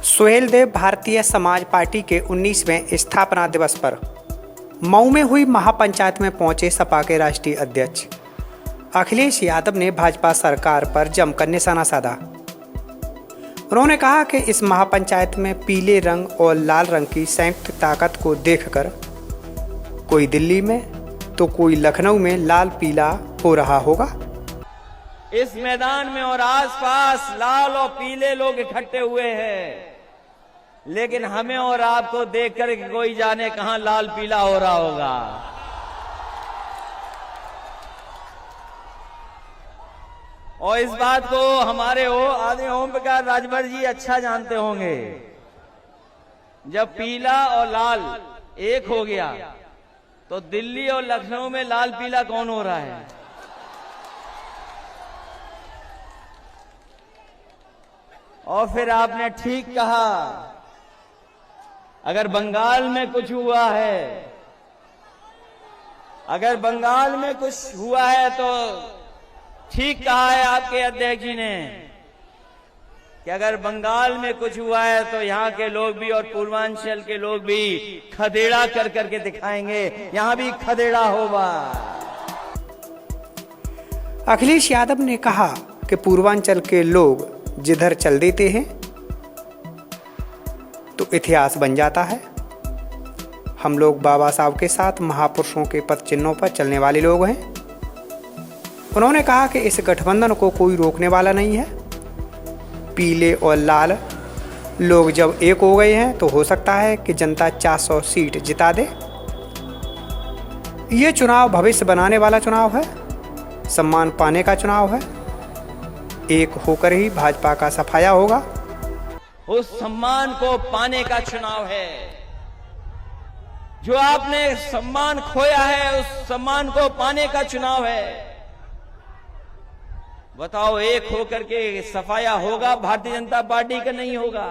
Suheldev Bharatiya Samaj party के 19वें स्थापना दिवस पर मऊ में हुई महापंचायत में पहुंचे सपा के राष्ट्रीय अध्यक्ष अखिलेश यादव ने भाजपा सरकार पर जमकर निशाना साधा। उन्होंने कहा कि इस महापंचायत में पीले रंग और लाल रंग की संयुक्त ताकत को देखकर कोई दिल्ली में तो कोई लखनऊ में लाल पीला हो रहा होगा। इस मैदान में और आसपास लाल और पीले लोग इकट्ठे हुए हैं, लेकिन हमें और आपको देखकर कोई जाने कहां लाल पीला हो रहा होगा। और इस बात को हमारे आदरणीय ओम प्रकाश राजभर जी अच्छा जानते होंगे। जब पीला और लाल एक हो गया तो दिल्ली और लखनऊ में लाल पीला कौन हो रहा है? और फिर आपने ठीक कहा, अगर बंगाल में कुछ हुआ है, अगर बंगाल में कुछ हुआ है तो ठीक कहा है आपके अध्यक्ष जी ने कि अगर बंगाल में कुछ हुआ है तो यहाँ के लोग भी और पूर्वांचल के लोग भी खदेड़ा कर करके दिखाएंगे, यहाँ भी खदेड़ा होगा। अखिलेश यादव ने कहा कि पूर्वांचल के लोग जिधर चल देते हैं तो इतिहास बन जाता है। हम लोग बाबा साहब के साथ महापुरुषों के पद चिन्हों पर चलने वाले लोग हैं। उन्होंने कहा कि इस गठबंधन को कोई रोकने वाला नहीं है। पीले और लाल लोग जब एक हो गए हैं तो हो सकता है कि जनता 400 सीट जिता दे। ये चुनाव भविष्य बनाने वाला चुनाव है, सम्मान पाने का चुनाव है। एक होकर ही भाजपा का सफाया होगा। उस सम्मान को पाने का चुनाव है। जो आपने सम्मान खोया है उस सम्मान को पाने का चुनाव है। बताओ, एक होकर के सफाया होगा भारतीय जनता पार्टी का? नहीं होगा।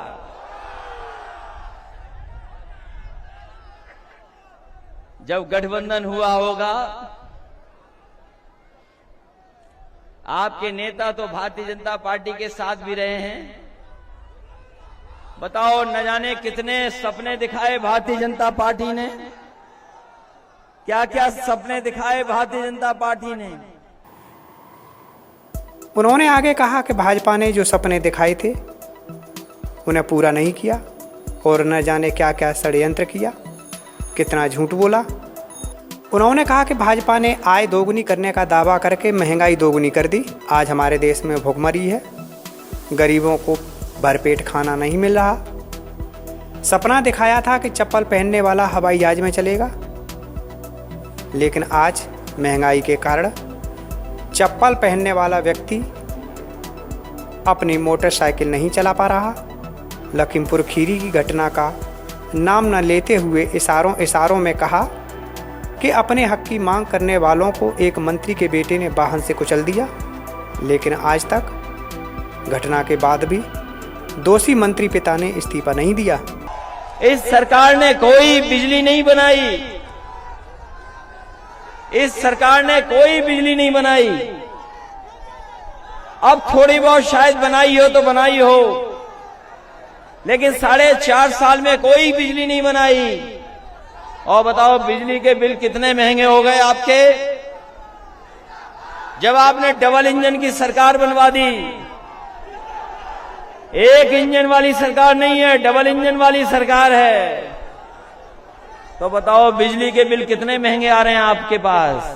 जब गठबंधन हुआ होगा, आपके नेता तो भारतीय जनता पार्टी के साथ भी रहे हैं। बताओ, न जाने कितने सपने दिखाए भारतीय जनता पार्टी ने, क्या क्या सपने दिखाए भारतीय जनता पार्टी ने। उन्होंने आगे कहा कि भाजपा ने जो सपने दिखाए थे उन्हें पूरा नहीं किया और न जाने क्या क्या षड्यंत्र किया, कितना झूठ बोला। उन्होंने कहा कि भाजपा ने आय दोगुनी करने का दावा करके महंगाई दोगुनी कर दी। आज हमारे देश में भुखमरी है, गरीबों को भरपेट खाना नहीं मिल रहा। सपना दिखाया था कि चप्पल पहनने वाला हवाई जहाज में चलेगा, लेकिन आज महंगाई के कारण चप्पल पहनने वाला व्यक्ति अपनी मोटरसाइकिल नहीं चला पा रहा। लखीमपुर खीरी की घटना का नाम न लेते हुए इशारों में कहा कि अपने हक की मांग करने वालों को एक मंत्री के बेटे ने वाहन से कुचल दिया, लेकिन आज तक घटना के बाद भी दोषी मंत्री पिता ने इस्तीफा नहीं दिया। इस सरकार ने कोई बिजली नहीं बनाई। इस सरकार ने कोई बिजली नहीं बनाई। अब थोड़ी बहुत शायद बनाई हो तो बनाई हो, लेकिन 4.5 साल में कोई बिजली नहीं बनाई। और बताओ, बिजली के बिल कितने महंगे हो गए आपके, जब आपने डबल इंजन की सरकार बनवा दी। एक इंजन वाली सरकार नहीं है, डबल इंजन वाली सरकार है। तो बताओ, बिजली के बिल कितने महंगे आ रहे हैं आपके पास,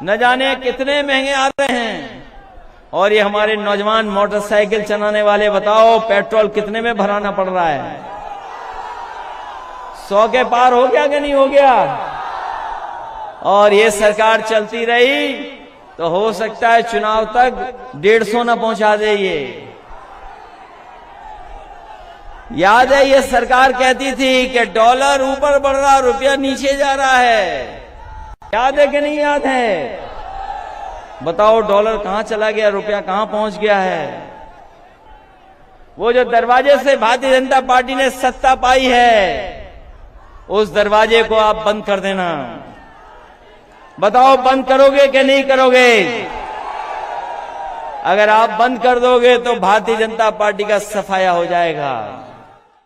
न जाने कितने महंगे आ रहे हैं। और ये हमारे नौजवान मोटरसाइकिल चलाने वाले, बताओ पेट्रोल कितने में भराना पड़ रहा है? 100 के पार हो गया कि नहीं हो गया? और ये सरकार चलती रही तो हो सकता है चुनाव तक 150 न पहुंचा दे। ये याद है, ये सरकार कहती थी कि डॉलर ऊपर बढ़ रहा, रुपया नीचे जा रहा है। याद है कि नहीं याद है? बताओ, डॉलर कहां चला गया, रुपया कहां पहुंच गया है? वो जो दरवाजे से भारतीय जनता पार्टी ने सत्ता पाई है, उस दरवाजे को आप बंद कर देना। बताओ, बंद करोगे कि नहीं करोगे? अगर आप बंद कर दोगे तो भारतीय जनता पार्टी का सफाया हो जाएगा।